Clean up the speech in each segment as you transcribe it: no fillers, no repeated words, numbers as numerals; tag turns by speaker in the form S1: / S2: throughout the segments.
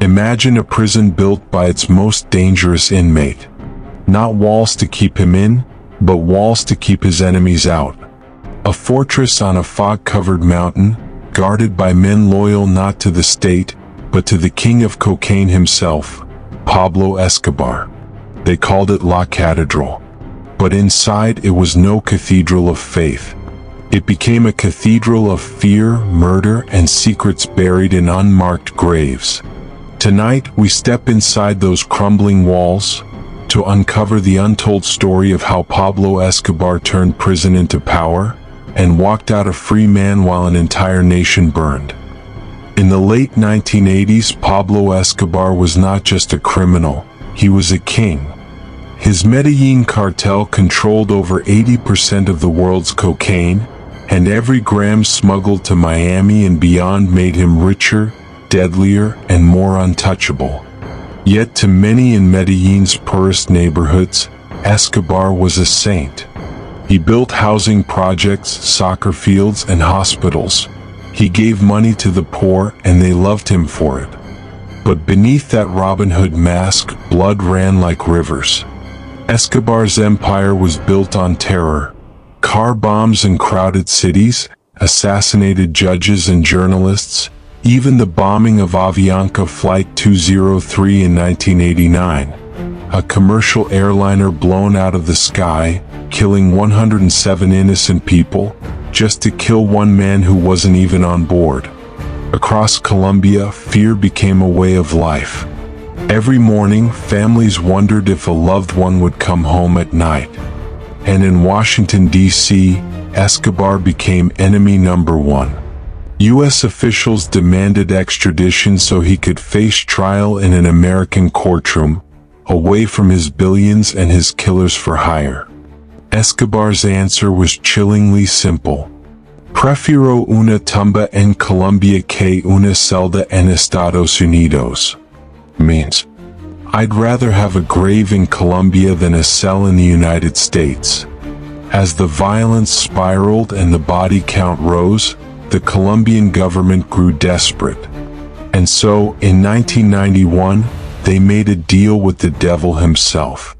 S1: Imagine a prison built by its most dangerous inmate. Not walls to keep him in, but walls to keep his enemies out. A fortress on a fog-covered mountain, guarded by men loyal not to the state, but to the king of cocaine himself, Pablo Escobar. They called it La Catedral. But inside it was no cathedral of faith. It became a cathedral of fear, murder, and secrets buried in unmarked graves. Tonight, we step inside those crumbling walls to uncover the untold story of how Pablo Escobar turned prison into power and walked out a free man while an entire nation burned. In the late 1980s, Pablo Escobar was not just a criminal, he was a king. His Medellin cartel controlled over 80% of the world's cocaine, and every gram smuggled to Miami and beyond made him richer, deadlier, and more untouchable. Yet to many in Medellin's poorest neighborhoods, Escobar was a saint. He built housing projects, soccer fields, and hospitals. He gave money to the poor, and they loved him for it. But beneath that Robin Hood mask, blood ran like rivers. Escobar's empire was built on terror. Car bombs in crowded cities, assassinated judges and journalists, even the bombing of Avianca Flight 203 in 1989. A commercial airliner blown out of the sky, killing 107 innocent people, just to kill one man who wasn't even on board. Across Colombia, fear became a way of life. Every morning, families wondered if a loved one would come home at night. And in Washington, D.C., Escobar became enemy number one. U.S. officials demanded extradition so he could face trial in an American courtroom, away from his billions and his killers for hire. Escobar's answer was chillingly simple. Prefiero una tumba en Colombia que una celda en Estados Unidos. Means, I'd rather have a grave in Colombia than a cell in the United States. As the violence spiraled and the body count rose, the Colombian government grew desperate. And so, in 1991, they made a deal with the devil himself.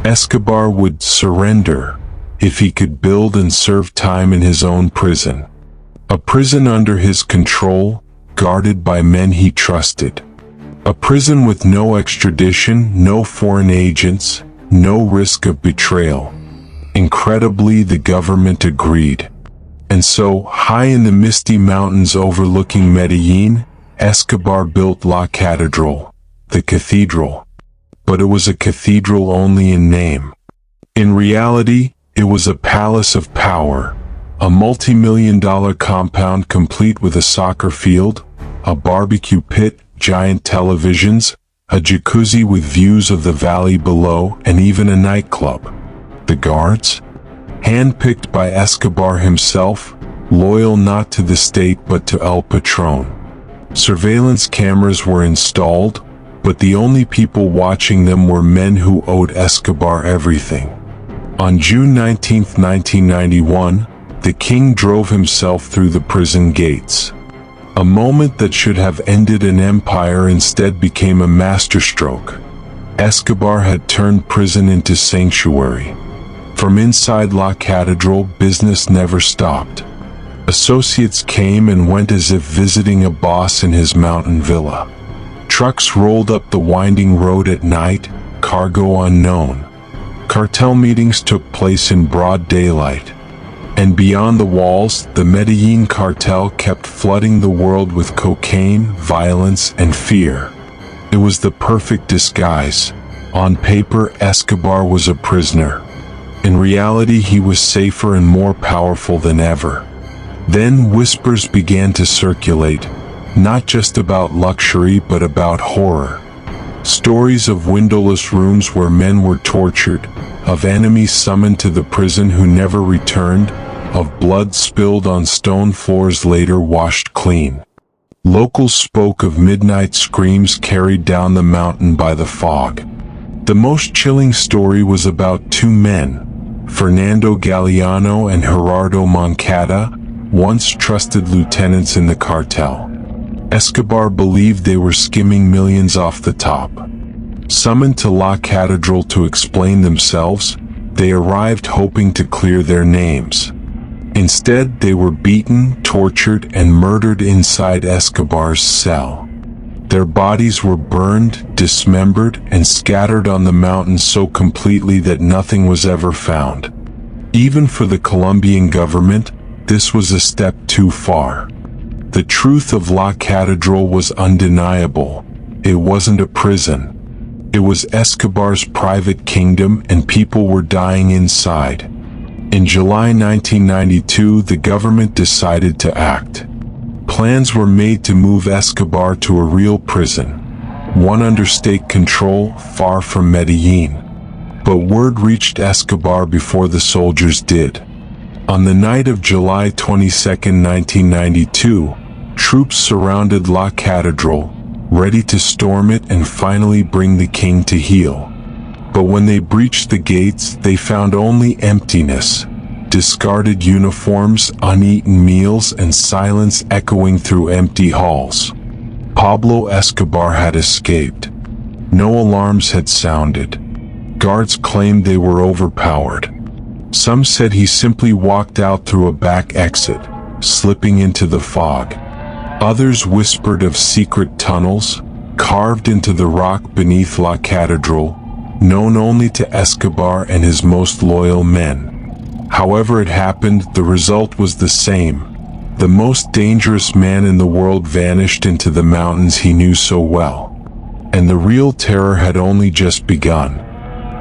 S1: Escobar would surrender if he could build and serve time in his own prison. A prison under his control, guarded by men he trusted. A prison with no extradition, no foreign agents, no risk of betrayal. Incredibly, the government agreed. And so, high in the misty mountains overlooking Medellin, Escobar built La Catedral, the cathedral. But it was a cathedral only in name. In reality, it was a palace of power, a multi-million-dollar compound complete with a soccer field, a barbecue pit, giant televisions, a jacuzzi with views of the valley below, and even a nightclub. The guards? Handpicked by Escobar himself, loyal not to the state but to El Patron. Surveillance cameras were installed, but the only people watching them were men who owed Escobar everything. On June 19, 1991, the king drove himself through the prison gates. A moment that should have ended an empire instead became a masterstroke. Escobar had turned prison into sanctuary. From inside La Catedral, business never stopped. Associates came and went as if visiting a boss in his mountain villa. Trucks rolled up the winding road at night, cargo unknown. Cartel meetings took place in broad daylight. And beyond the walls, the Medellin cartel kept flooding the world with cocaine, violence, and fear. It was the perfect disguise. On paper, Escobar was a prisoner. In reality, he was safer and more powerful than ever. Then whispers began to circulate, not just about luxury but about horror. Stories of windowless rooms where men were tortured, of enemies summoned to the prison who never returned, of blood spilled on stone floors later washed clean. Locals spoke of midnight screams carried down the mountain by the fog. The most chilling story was about two men, Fernando Galeano and Gerardo Moncada, once trusted lieutenants in the cartel. Escobar believed they were skimming millions off the top. Summoned to La Catedral to explain themselves, they arrived hoping to clear their names. Instead, they were beaten, tortured, and murdered inside Escobar's cell. Their bodies were burned, dismembered, and scattered on the mountain so completely that nothing was ever found. Even for the Colombian government, this was a step too far. The truth of La Catedral was undeniable. It wasn't a prison. It was Escobar's private kingdom, and people were dying inside. In July 1992, the government decided to act. Plans were made to move Escobar to a real prison, one under state control, far from Medellin. But word reached Escobar before the soldiers did. On the night of July 22, 1992, troops surrounded La Catedral, ready to storm it and finally bring the king to heel. But when they breached the gates, they found only emptiness, discarded uniforms, uneaten meals, and silence echoing through empty halls. Pablo Escobar had escaped. No alarms had sounded. Guards claimed they were overpowered. Some said he simply walked out through a back exit, slipping into the fog. Others whispered of secret tunnels, carved into the rock beneath La Catedral, known only to Escobar and his most loyal men. However it happened, the result was the same. The most dangerous man in the world vanished into the mountains he knew so well. And the real terror had only just begun.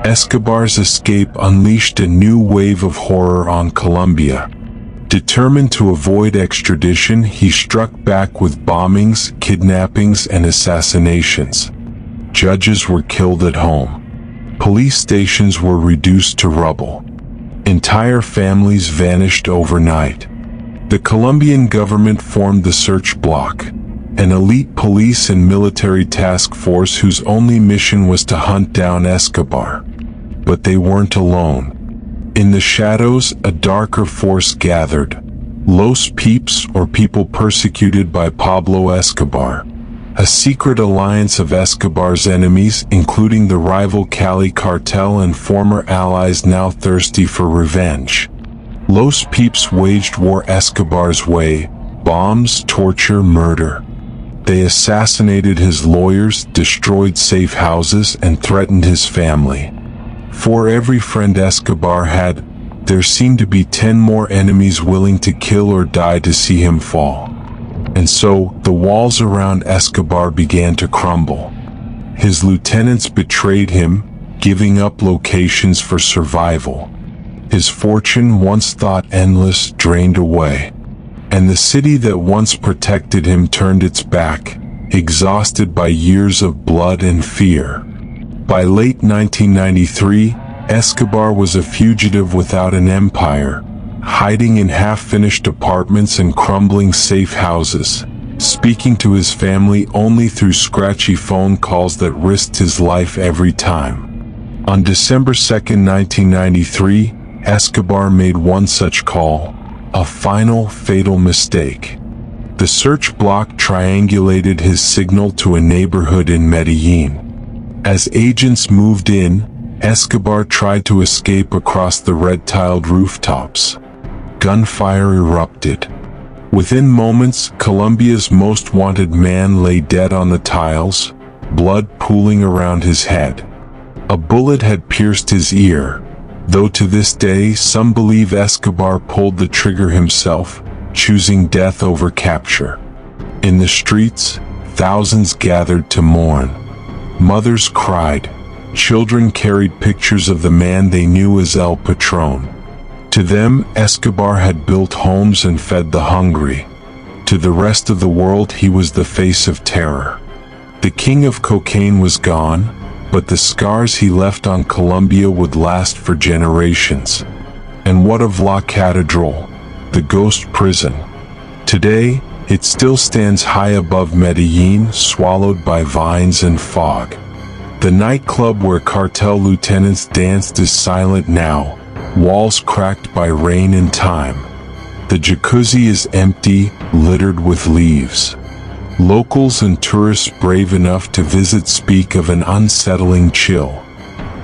S1: Escobar's escape unleashed a new wave of horror on Colombia. Determined to avoid extradition, he struck back with bombings, kidnappings, and assassinations. Judges were killed at home. Police stations were reduced to rubble. Entire families vanished overnight. The Colombian government formed the Search Bloc, an elite police and military task force whose only mission was to hunt down Escobar. But they weren't alone. In the shadows, a darker force gathered. Los Peeps, or people persecuted by Pablo Escobar. A secret alliance of Escobar's enemies, including the rival Cali cartel and former allies now thirsty for revenge. Los Peeps waged war Escobar's way: bombs, torture, murder. They assassinated his lawyers, destroyed safe houses, and threatened his family. For every friend Escobar had, there seemed to be 10 more enemies willing to kill or die to see him fall. And so, the walls around Escobar began to crumble. His lieutenants betrayed him, giving up locations for survival. His fortune, once thought endless, drained away. And the city that once protected him turned its back, exhausted by years of blood and fear. By late 1993, Escobar was a fugitive without an empire, hiding in half-finished apartments and crumbling safe houses, speaking to his family only through scratchy phone calls that risked his life every time. On December 2, 1993, Escobar made one such call, a final, fatal mistake. The Search Bloc triangulated his signal to a neighborhood in Medellin. As agents moved in, Escobar tried to escape across the red-tiled rooftops. Gunfire erupted. Within moments, Colombia's most wanted man lay dead on the tiles, blood pooling around his head. A bullet had pierced his ear, though to this day some believe Escobar pulled the trigger himself, choosing death over capture. In the streets, thousands gathered to mourn. Mothers cried. Children carried pictures of the man they knew as El Patron. To them, Escobar had built homes and fed the hungry. To the rest of the world, he was the face of terror. The king of cocaine was gone, but the scars he left on Colombia would last for generations. And what of La Catedral, the ghost prison? Today, it still stands high above Medellin, swallowed by vines and fog. The nightclub where cartel lieutenants danced is silent now, walls cracked by rain and time. The jacuzzi is empty, littered with leaves. Locals and tourists brave enough to visit speak of an unsettling chill.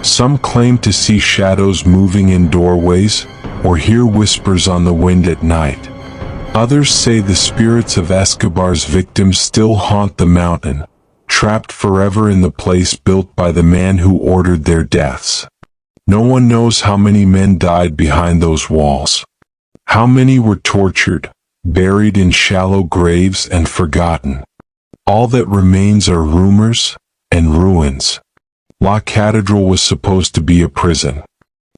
S1: Some claim to see shadows moving in doorways or hear whispers on the wind at night. Others say the spirits of Escobar's victims still haunt the mountain, trapped forever in the place built by the man who ordered their deaths. No one knows how many men died behind those walls. How many were tortured, buried in shallow graves and forgotten. All that remains are rumors and ruins. La Catedral was supposed to be a prison.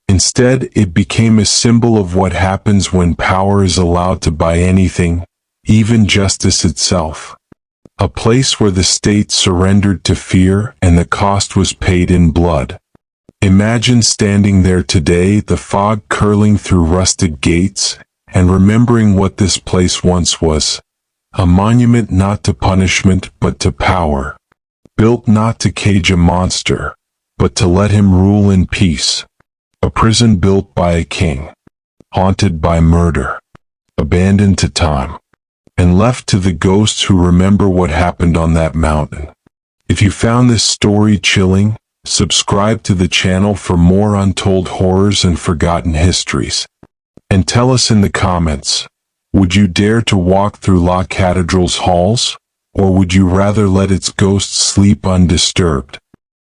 S1: Instead, it became a symbol of what happens when power is allowed to buy anything, even justice itself. A place where the state surrendered to fear and the cost was paid in blood. Imagine standing there today, the fog curling through rusted gates, and remembering what this place once was. A monument not to punishment but to power. Built not to cage a monster, but to let him rule in peace. A prison built by a king, haunted by murder, abandoned to time, and left to the ghosts who remember what happened on that mountain. If you found this story chilling, subscribe to the channel for more untold horrors and forgotten histories. And tell us in the comments, would you dare to walk through La Catedral's halls, or would you rather let its ghost sleep undisturbed?